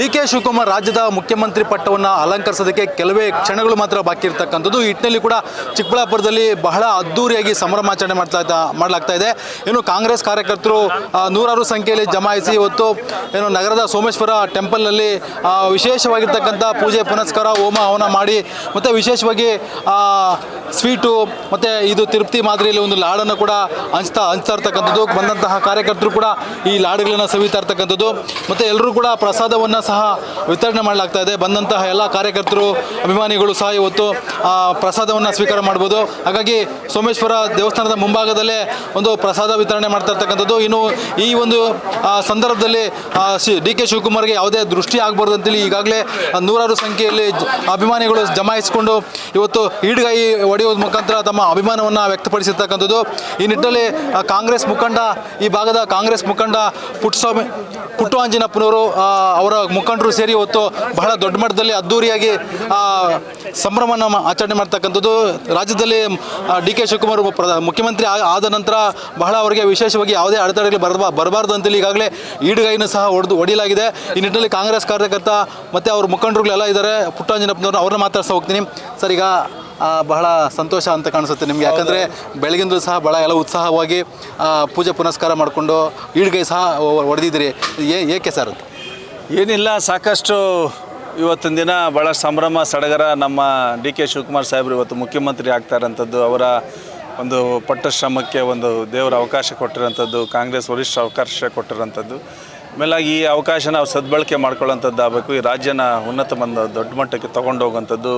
ಡಿ.ಕೆ. ಶಿವಕುಮಾರ್ ರಾಜ್ಯದ ಮುಖ್ಯಮಂತ್ರಿ ಪಟ್ಟವನ್ನು ಅಲಂಕರಿಸೋದಕ್ಕೆ ಕೆಲವೇ ಕ್ಷಣಗಳು ಮಾತ್ರ ಬಾಕಿ ಇರತಕ್ಕಂಥದ್ದು. ಈ ನಿಟ್ಟಿನಲ್ಲಿ ಕೂಡ ಚಿಕ್ಕಬಳ್ಳಾಪುರದಲ್ಲಿ ಬಹಳ ಅದ್ದೂರಿಯಾಗಿ ಸಂಭ್ರಮಾಚರಣೆ ಮಾಡಲಾಗ್ತಾ ಇದೆ. ಏನು ಕಾಂಗ್ರೆಸ್ ಕಾರ್ಯಕರ್ತರು ನೂರಾರು ಸಂಖ್ಯೆಯಲ್ಲಿ ಜಮಾಯಿಸಿ ಇವತ್ತು ಏನು ನಗರದ ಸೋಮೇಶ್ವರ ಟೆಂಪಲ್ನಲ್ಲಿ ವಿಶೇಷವಾಗಿರ್ತಕ್ಕಂಥ ಪೂಜೆ ಪುನಸ್ಕಾರ ಹೋಮ ಹವನ ಮಾಡಿ ಮತ್ತು ವಿಶೇಷವಾಗಿ ಸ್ವೀಟು ಮತ್ತು ಇದು ತಿರುಪತಿ ಮಾದರಿಯಲ್ಲಿ ಒಂದು ಲಾಡನ್ನು ಕೂಡ ಹಂಚ್ತಾ ಇರ್ತಕ್ಕಂಥದ್ದು. ಬಂದಂತಹ ಕಾರ್ಯಕರ್ತರು ಕೂಡ ಈ ಲಾಡುಗಳನ್ನು ಸವಿತಾ ಇರ್ತಕ್ಕಂಥದ್ದು ಮತ್ತು ಎಲ್ಲರೂ ಕೂಡ ಪ್ರಸಾದವನ್ನು ಸಹ ವಿತರಣೆ ಮಾಡಲಾಗ್ತಾ ಇದೆ. ಬಂದಂತಹ ಎಲ್ಲ ಕಾರ್ಯಕರ್ತರು ಅಭಿಮಾನಿಗಳು ಸಹ ಇವತ್ತು ಪ್ರಸಾದವನ್ನು ಸ್ವೀಕಾರ ಮಾಡ್ಬೋದು. ಹಾಗಾಗಿ ಸೋಮೇಶ್ವರ ದೇವಸ್ಥಾನದ ಮುಂಭಾಗದಲ್ಲೇ ಒಂದು ಪ್ರಸಾದ ವಿತರಣೆ ಮಾಡ್ತಾ ಇರ್ತಕ್ಕಂಥದ್ದು. ಇನ್ನು ಈ ಒಂದು ಸಂದರ್ಭದಲ್ಲಿ ಡಿ.ಕೆ. ಶಿವಕುಮಾರ್ಗೆ ಯಾವುದೇ ದೃಷ್ಟಿ ಆಗಬಾರ್ದು ಅಂತೇಳಿ ಈಗಾಗಲೇ ನೂರಾರು ಸಂಖ್ಯೆಯಲ್ಲಿ ಅಭಿಮಾನಿಗಳು ಜಮಾಯಿಸಿಕೊಂಡು ಇವತ್ತು ಈಡ್ಗೈ ಹೊಡೆಯೋದ್ರ ಮುಖಾಂತರ ತಮ್ಮ ಅಭಿಮಾನವನ್ನು ವ್ಯಕ್ತಪಡಿಸಿರ್ತಕ್ಕಂಥದ್ದು. ಈ ನಿಟ್ಟಿನಲ್ಲಿ ಕಾಂಗ್ರೆಸ್ ಮುಖಂಡ ಈ ಭಾಗದ ಕಾಂಗ್ರೆಸ್ ಮುಖಂಡ ಪುಟ್ಟು ಆಂಜನಪ್ಪನವರು ಅವರ ಮುಖಂಡರು ಸೇರಿ ಇವತ್ತು ಬಹಳ ದೊಡ್ಡ ಮಟ್ಟದಲ್ಲಿ ಅದ್ದೂರಿಯಾಗಿ ಸಂಭ್ರಮವನ್ನು ಆಚರಣೆ ಮಾಡ್ತಕ್ಕಂಥದ್ದು. ರಾಜ್ಯದಲ್ಲಿ ಡಿ.ಕೆ. ಶಿವಕುಮಾರ್ ಮುಖ್ಯಮಂತ್ರಿ ಆದ ನಂತರ ಬಹಳ ಅವರಿಗೆ ವಿಶೇಷವಾಗಿ ಯಾವುದೇ ಅಡೆತಡೆಗಳು ಬರಬಾರ್ದು ಅಂತೇಳಿ ಈಗಾಗಲೇ ಈಡುಗೈನ ಸಹ ಹೊಡೆಯಲಾಗಿದೆ. ಈ ನಿಟ್ಟಿನಲ್ಲಿ ಕಾಂಗ್ರೆಸ್ ಕಾರ್ಯಕರ್ತ ಮತ್ತು ಅವ್ರ ಮುಖಂಡರುಗಳೆಲ್ಲ ಇದ್ದಾರೆ. ಪುಟ್ಟಾಂಜನಪ್ಪನವರು ಅವ್ರನ್ನ ಮಾತಾಡ್ತಾ ಹೋಗ್ತೀನಿ. ಸರ್, ಈಗ ಬಹಳ ಸಂತೋಷ ಅಂತ ಕಾಣಿಸುತ್ತೆ ನಿಮಗೆ, ಯಾಕಂದರೆ ಬೆಳಗಿಂದು ಸಹ ಭಾಳ ಎಲ್ಲ ಉತ್ಸಾಹವಾಗಿ ಪೂಜೆ ಪುನಸ್ಕಾರ ಮಾಡಿಕೊಂಡು ಈಡುಗೈ ಸಹ ಹೊಡೆದಿದ್ದೀರಿ. ಏಕೆ ಸರ್? ಏನಿಲ್ಲ, ಸಾಕಷ್ಟು ಇವತ್ತಿನ ದಿನ ಭಾಳ ಸಂಭ್ರಮ ಸಡಗರ. ನಮ್ಮ ಡಿ.ಕೆ. ಶಿವಕುಮಾರ್ ಸಾಹೇಬರು ಇವತ್ತು ಮುಖ್ಯಮಂತ್ರಿ ಆಗ್ತಾ ಇರೋಂಥದ್ದು, ಅವರ ಒಂದು ಪಟ್ಟ ಶ್ರಮಕ್ಕೆ ಒಂದು ದೇವರ ಅವಕಾಶ ಕೊಟ್ಟಿರೋಂಥದ್ದು, ಕಾಂಗ್ರೆಸ್ ವರಿಷ್ಠ ಅವಕಾಶ ಕೊಟ್ಟಿರೋಂಥದ್ದು. ಆಮೇಲಾಗಿ ಈ ಅವಕಾಶ ನಾವು ಸದ್ಬಳಕೆ ಮಾಡ್ಕೊಳ್ಳೋಂಥದ್ದು ಆಗಬೇಕು. ಈ ರಾಜ್ಯನ ದೊಡ್ಡ ಮಟ್ಟಕ್ಕೆ ತೊಗೊಂಡು ಹೋಗುವಂಥದ್ದು,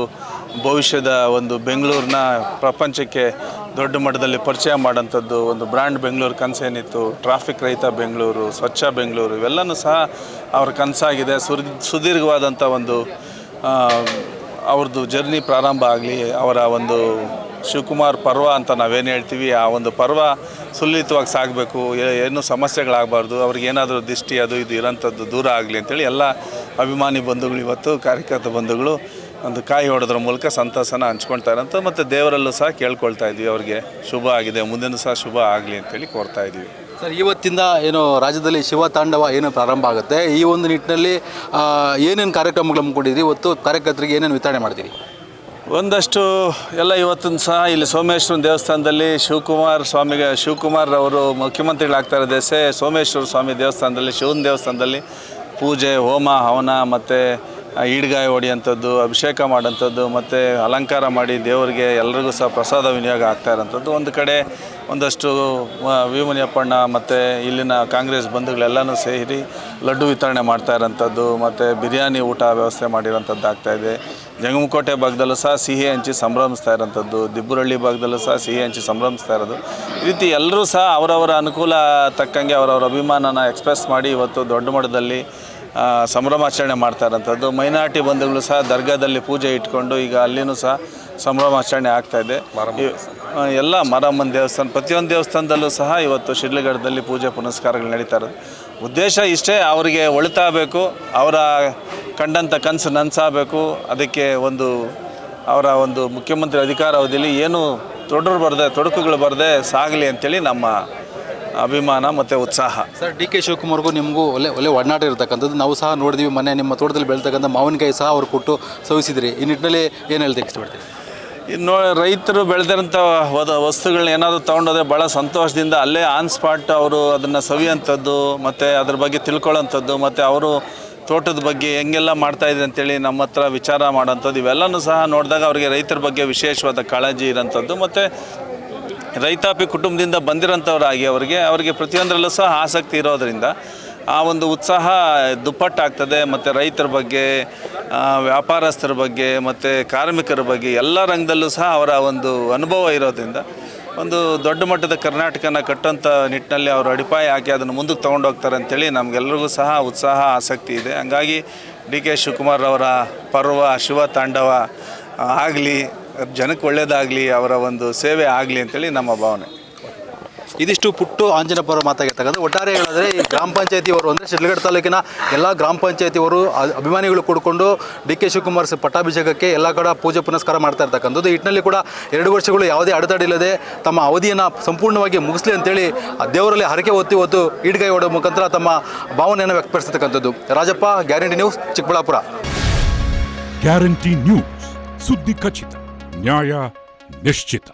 ಭವಿಷ್ಯದ ಒಂದು ಬೆಂಗಳೂರನ್ನ ಪ್ರಪಂಚಕ್ಕೆ ದೊಡ್ಡ ಮಟ್ಟದಲ್ಲಿ ಪರಿಚಯ ಮಾಡೋಂಥದ್ದು, ಒಂದು ಬ್ರ್ಯಾಂಡ್ ಬೆಂಗಳೂರು ಕನಸೇನಿತ್ತು, ಟ್ರಾಫಿಕ್ ರಹಿತ ಬೆಂಗಳೂರು, ಸ್ವಚ್ಛ ಬೆಂಗಳೂರು, ಇವೆಲ್ಲವೂ ಸಹ ಅವ್ರ ಕನಸಾಗಿದೆ. ಸುದೀರ್ಘವಾದಂಥ ಒಂದು ಅವ್ರದ್ದು ಜರ್ನಿ ಪ್ರಾರಂಭ ಆಗಲಿ. ಅವರ ಒಂದು ಶಿವಕುಮಾರ್ ಪರ್ವ ಅಂತ ನಾವೇನು ಹೇಳ್ತೀವಿ, ಆ ಒಂದು ಪರ್ವ ಸುಲಲಿತವಾಗಿ ಸಾಗಬೇಕು, ಏನೂ ಸಮಸ್ಯೆಗಳಾಗಬಾರ್ದು, ಅವ್ರಿಗೇನಾದರೂ ದಿಷ್ಟಿ ಅದು ಇದು ಇರೋಂಥದ್ದು ದೂರ ಆಗಲಿ ಅಂತೇಳಿ ಎಲ್ಲ ಅಭಿಮಾನಿ ಬಂಧುಗಳು ಇವತ್ತು ಕಾರ್ಯಕರ್ತ ಬಂಧುಗಳು ಒಂದು ಕಾಯಿ ಹೊಡೋದ್ರ ಮೂಲಕ ಸಂತಸನ ಹಂಚ್ಕೊಳ್ತಾ ಇರೋಂಥ ಮತ್ತು ದೇವರಲ್ಲೂ ಸಹ ಕೇಳ್ಕೊಳ್ತಾ ಇದ್ವಿ, ಅವ್ರಿಗೆ ಶುಭ ಆಗಿದೆ, ಮುಂದೆನೂ ಸಹ ಶುಭ ಆಗಲಿ ಅಂತೇಳಿ ಕೋರ್ತಾ ಇದ್ದೀವಿ. ಸರ್, ಇವತ್ತಿಂದ ಏನು ರಾಜ್ಯದಲ್ಲಿ ಶಿವ ತಾಂಡವ ಏನು ಪ್ರಾರಂಭ ಆಗುತ್ತೆ, ಈ ಒಂದು ನಿಟ್ಟಿನಲ್ಲಿ ಏನೇನು ಕಾರ್ಯಕ್ರಮಗಳು ಹಮ್ಮಿಕೊಂಡಿದ್ರಿ, ಇವತ್ತು ಕಾರ್ಯಕರ್ತರಿಗೆ ಏನೇನು ವಿತರಣೆ ಮಾಡ್ತೀರಿ? ಒಂದಷ್ಟು ಎಲ್ಲ ಇವತ್ತಿನ ಸಹ ಇಲ್ಲಿ ಸೋಮೇಶ್ವರ ದೇವಸ್ಥಾನದಲ್ಲಿ ಶಿವಕುಮಾರ್ ಅವರು ಮುಖ್ಯಮಂತ್ರಿಗಳಾಗ್ತಾ ಇರೋ ದೇಶ ಸೋಮೇಶ್ವರ ಸ್ವಾಮಿ ದೇವಸ್ಥಾನದಲ್ಲಿ, ಶಿವನ ದೇವಸ್ಥಾನದಲ್ಲಿ ಪೂಜೆ ಹೋಮ ಹವನ ಮತ್ತು ಈಡ್ಗಾಯಿ ಹೊಡೆಯೋಂಥದ್ದು, ಅಭಿಷೇಕ ಮಾಡೋಂಥದ್ದು ಮತ್ತು ಅಲಂಕಾರ ಮಾಡಿ ದೇವರಿಗೆ ಎಲ್ರಿಗೂ ಸಹ ಪ್ರಸಾದ ವಿನಿಯೋಗ ಆಗ್ತಾ ಇರೋಂಥದ್ದು. ಒಂದು ಕಡೆ ಒಂದಷ್ಟು ವಿ ಮುನಿಯಪ್ಪಣ್ಣ ಮತ್ತು ಇಲ್ಲಿನ ಕಾಂಗ್ರೆಸ್ ಬಂಧುಗಳೆಲ್ಲನೂ ಸೇರಿ ಲಡ್ಡು ವಿತರಣೆ ಮಾಡ್ತಾ ಇರೋಂಥದ್ದು ಮತ್ತು ಬಿರಿಯಾನಿ ಊಟ ವ್ಯವಸ್ಥೆ ಮಾಡಿರೋಂಥದ್ದು ಆಗ್ತಾಯಿದೆ. ಜಂಗಮಕೋಟೆ ಭಾಗದಲ್ಲೂ ಸಹ ಸಿಹಿ ಹಂಚಿ ಸಂಭ್ರಮಿಸ್ತಾ ಇರೋಂಥದ್ದು, ದಿಬ್ಬುರಳ್ಳಿ ಭಾಗದಲ್ಲೂ ಸಹ ಸಿಹಿ ಹಂಚಿ ಸಂಭ್ರಮಿಸ್ತಾ ಇರೋದು. ಈ ರೀತಿ ಎಲ್ಲರೂ ಸಹ ಅವರವರ ಅನುಕೂಲ ತಕ್ಕಂಗೆ ಅವರವರ ಅಭಿಮಾನನ ಎಕ್ಸ್ಪ್ರೆಸ್ ಮಾಡಿ ಇವತ್ತು ದೊಡ್ಡ ಮಟ್ಟದಲ್ಲಿ ಸಂಭ್ರಮಾಚರಣೆ ಮಾಡ್ತಾ ಇರೋಂಥದ್ದು. ಮೈನಾರಿಟಿ ಬಂಧುಗಳು ಸಹ ದರ್ಗಾದಲ್ಲಿ ಪೂಜೆ ಇಟ್ಕೊಂಡು ಈಗ ಅಲ್ಲಿನೂ ಸಹ ಸಂಭ್ರಮಾಚರಣೆ ಆಗ್ತಾಯಿದೆ. ಎಲ್ಲ ಮಾರಮ್ಮನ ದೇವಸ್ಥಾನ, ಪ್ರತಿಯೊಂದು ದೇವಸ್ಥಾನದಲ್ಲೂ ಸಹ ಇವತ್ತು ಶಿಡ್ಲಘಟ್ಟದಲ್ಲಿ ಪೂಜೆ ಪುನಸ್ಕಾರಗಳು ನಡೀತಾ ಇರೋದು. ಉದ್ದೇಶ ಇಷ್ಟೇ, ಅವರಿಗೆ ಒಳಿತಾಗಬೇಕು, ಅವರ ಕಂಡಂಥ ಕನಸು ನನಸಾಗಬೇಕು. ಅದಕ್ಕೆ ಅವರ ಒಂದು ಮುಖ್ಯಮಂತ್ರಿ ಅಧಿಕಾರಾವಧಿಯಲ್ಲಿ ಏನು ತೊಡಕುಗಳು ಬರದೆ ಸಾಗಲಿ ಅಂತೇಳಿ ನಮ್ಮ ಅಭಿಮಾನ ಮತ್ತು ಉತ್ಸಾಹ. ಸರ್, ಡಿ.ಕೆ. ಶಿವಕುಮಾರ್ಗೂ ನಿಮಗೂ ಒಳ್ಳೆ ಒಡನಾಟ ಇರತಕ್ಕಂಥದ್ದು ನಾವು ಸಹ ನೋಡಿದ್ವಿ. ಮೊನ್ನೆ ನಿಮ್ಮ ತೋಟದಲ್ಲಿ ಬೆಳೀತಕ್ಕಂಥ ಮಾವಿನಕಾಯಿ ಸಹ ಅವ್ರು ಕೊಟ್ಟು ಸವಿಸಿದ್ರಿ. ಈ ನಿಟ್ಟಿನಲ್ಲಿ ಏನು ಹೇಳ್ತಕ್ಕೆ ಇಷ್ಟಪಡ್ತೀವಿ? ಇನ್ನು ರೈತರು ಬೆಳೆದಿರೋಂಥ ವಸ್ತುಗಳನ್ನ ಏನಾದರೂ ತೊಗೊಂಡೋದ್ರೆ ಭಾಳ ಸಂತೋಷದಿಂದ ಅಲ್ಲೇ ಆನ್ ಸ್ಪಾಟ್ ಅವರು ಅದನ್ನು ಸವಿಯೋಂಥದ್ದು ಮತ್ತು ಅದ್ರ ಬಗ್ಗೆ ತಿಳ್ಕೊಳ್ಳೋಂಥದ್ದು ಮತ್ತು ಅವರು ತೋಟದ ಬಗ್ಗೆ ಹೆಂಗೆಲ್ಲ ಮಾಡ್ತಾಯಿದೆ ಅಂತೇಳಿ ನಮ್ಮ ಹತ್ರ ವಿಚಾರ ಮಾಡೋಂಥದ್ದು, ಇವೆಲ್ಲವೂ ಸಹ ನೋಡಿದಾಗ ಅವರಿಗೆ ರೈತರ ಬಗ್ಗೆ ವಿಶೇಷವಾದ ಕಾಳಜಿ ಇರೋಂಥದ್ದು ಮತ್ತು ರೈತಾಪಿ ಕುಟುಂಬದಿಂದ ಬಂದಿರೋಂಥವ್ರಾಗಿ ಅವರಿಗೆ ಪ್ರತಿಯೊಂದರಲ್ಲೂ ಸಹ ಆಸಕ್ತಿ ಇರೋದರಿಂದ ಆ ಒಂದು ಉತ್ಸಾಹ ದುಪ್ಪಟ್ಟಾಗ್ತದೆ. ಮತ್ತು ರೈತರ ಬಗ್ಗೆ, ವ್ಯಾಪಾರಸ್ಥರ ಬಗ್ಗೆ ಮತ್ತು ಕಾರ್ಮಿಕರ ಬಗ್ಗೆ ಎಲ್ಲ ರಂಗದಲ್ಲೂ ಸಹ ಅವರ ಒಂದು ಅನುಭವ ಇರೋದ್ರಿಂದ ಒಂದು ದೊಡ್ಡ ಮಟ್ಟದ ಕರ್ನಾಟಕನ ಕಟ್ಟೋಂಥ ನಿಟ್ಟಿನಲ್ಲಿ ಅವರು ಅಡಿಪಾಯ ಹಾಕಿ ಅದನ್ನು ಮುಂದಕ್ಕೆ ತೊಗೊಂಡು ಹೋಗ್ತಾರೆ ಅಂತೇಳಿ ನಮಗೆಲ್ಲರಿಗೂ ಸಹ ಉತ್ಸಾಹ ಆಸಕ್ತಿ ಇದೆ. ಹಂಗಾಗಿ ಡಿ.ಕೆ. ಶಿವಕುಮಾರ್ ಅವರ ಪರ್ವ ಶಿವ ತಾಂಡವ ಆಗಲಿ, ಜನಕ್ಕೆ ಒಳ್ಳೆಯದಾಗಲಿ, ಅವರ ಒಂದು ಸೇವೆ ಆಗಲಿ ಅಂತೇಳಿ ನಮ್ಮ ಭಾವನೆ. ಇದಿಷ್ಟು ಪುಟ್ಟು ಆಂಜನಪ್ಪರ ಮಾತಾಗಿರ್ತಕ್ಕಂಥ ಒಟ್ಟಾರೆ ಹೇಳಿದ್ರೆ ಈ ಗ್ರಾಮ ಪಂಚಾಯತಿಯವರು ಅಂದರೆ ಶಿಡ್ಲಘಟ್ಟ ತಾಲೂಕಿನ ಎಲ್ಲ ಗ್ರಾಮ ಪಂಚಾಯತಿಯವರು ಅಭಿಮಾನಿಗಳು ಕೂಡಿಕೊಂಡು ಡಿ ಕೆ ಶಿವಕುಮಾರ್ ಪಟ್ಟಾಭಿಷೇಕಕ್ಕೆ ಎಲ್ಲ ಕಡೆ ಪೂಜೆ ಪುನಸ್ಕಾರ ಮಾಡ್ತಾ ಇರ್ತಕ್ಕಂಥದ್ದು. ಇಟ್ಟಿನಲ್ಲಿ ಕೂಡ 2 ವರ್ಷಗಳು ಯಾವುದೇ ಅಡೆತಡೆ ಇಲ್ಲದೆ ತಮ್ಮ ಅವಧಿಯನ್ನು ಸಂಪೂರ್ಣವಾಗಿ ಮುಗಿಸ್ಲಿ ಅಂತೇಳಿ ದೇವರಲ್ಲಿ ಹರಕೆ ಹೊತ್ತು ಈಡ್ಗೈ ಹೊಡೋ ಮುಖಾಂತರ ತಮ್ಮ ಭಾವನೆಯನ್ನು ವ್ಯಕ್ತಪಡಿಸ್ತಕ್ಕಂಥದ್ದು. Rajappa, guarantee news, Chikkaballapura. Guarantee news, ಸುದ್ದಿ ಖಚಿತ, ನ್ಯಾಯ ನಿಶ್ಚಿತ.